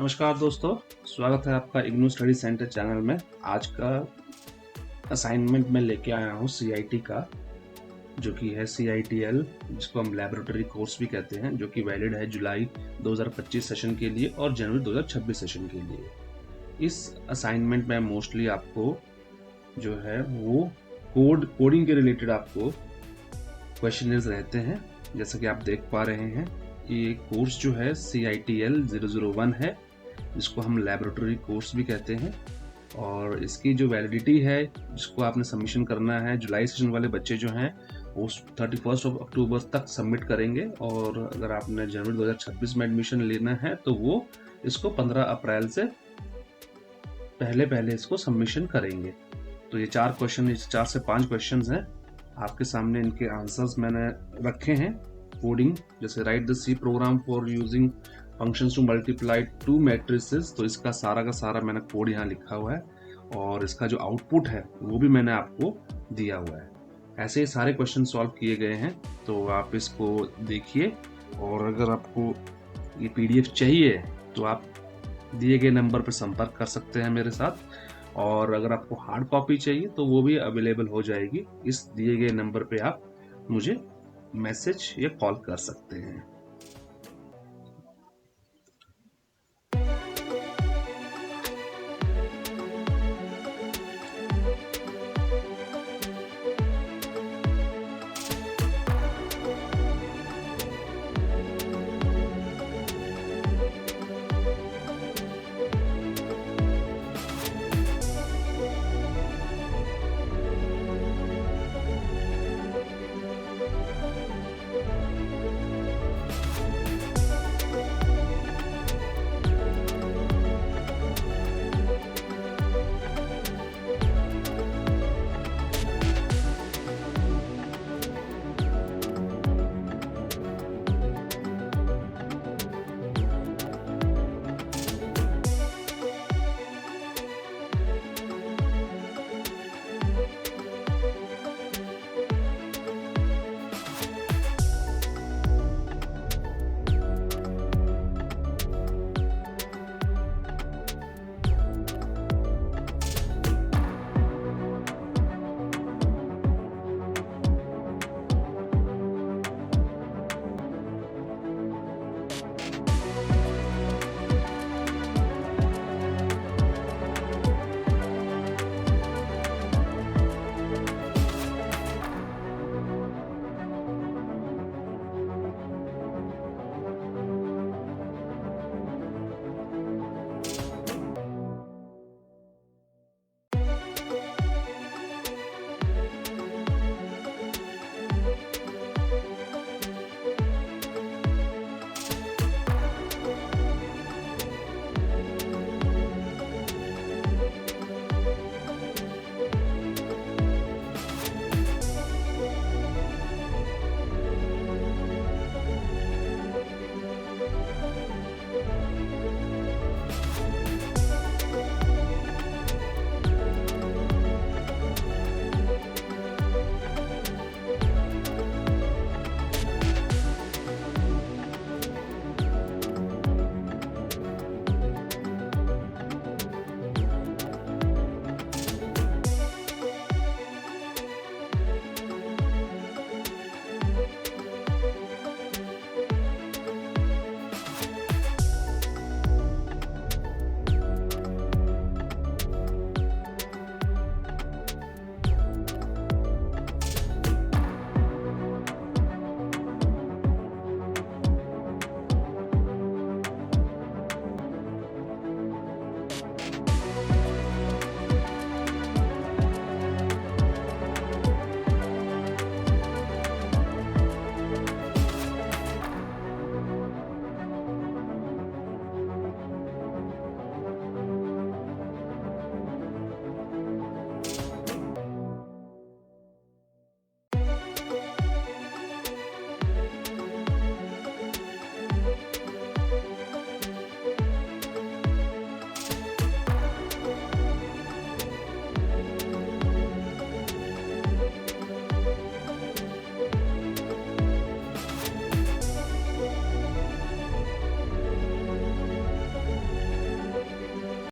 नमस्कार दोस्तों, स्वागत है आपका इग्नू स्टडी सेंटर चैनल में। आज का असाइनमेंट में लेके आया हूँ सीआईटी का, जो कि है CITL, जिसको हम लैबोरेटरी कोर्स भी कहते हैं, जो कि वैलिड है जुलाई 2025 सेशन के लिए और जनवरी 2026 सेशन के लिए। इस असाइनमेंट में मोस्टली आपको जो है वो कोडिंग के रिलेटेड आपको क्वेश्चंस रहते हैं। जैसा कि आप देख पा रहे हैं, ये कोर्स जो है CITL-001 है, जिसको हम लैबोरेटरी कोर्स भी कहते हैं। और इसकी जो वैलिडिटी है, जिसको आपने सबमिशन करना है, जुलाई सेशन वाले बच्चे जो हैं वो 31 अक्टूबर तक सबमिट करेंगे। और अगर आपने जनवरी 2026 में एडमिशन लेना है तो वो इसको 15 अप्रैल से पहले इसको सबमिशन करेंगे। तो ये 4 से 5 क्वेश्चन हैं आपके सामने। इनके आंसर्स मैंने रखे हैं। कोडिंग जैसे write the C program for using functions to multiply two matrices, तो इसका सारा का सारा मैंने कोड यहाँ लिखा हुआ है और इसका जो आउटपुट है वो भी मैंने आपको दिया हुआ है। ऐसे ही सारे क्वेश्चन सॉल्व किए गए हैं, तो आप इसको देखिए। और अगर आपको ये PDF चाहिए तो आप दिए गए नंबर पर संपर्क कर सकते हैं मेरे साथ। और अगर आपको हार्ड कॉपी चाहिए तो वो भी अवेलेबल हो जाएगी। इस दिए गए नंबर पे आप मुझे मैसेज या कॉल कर सकते हैं।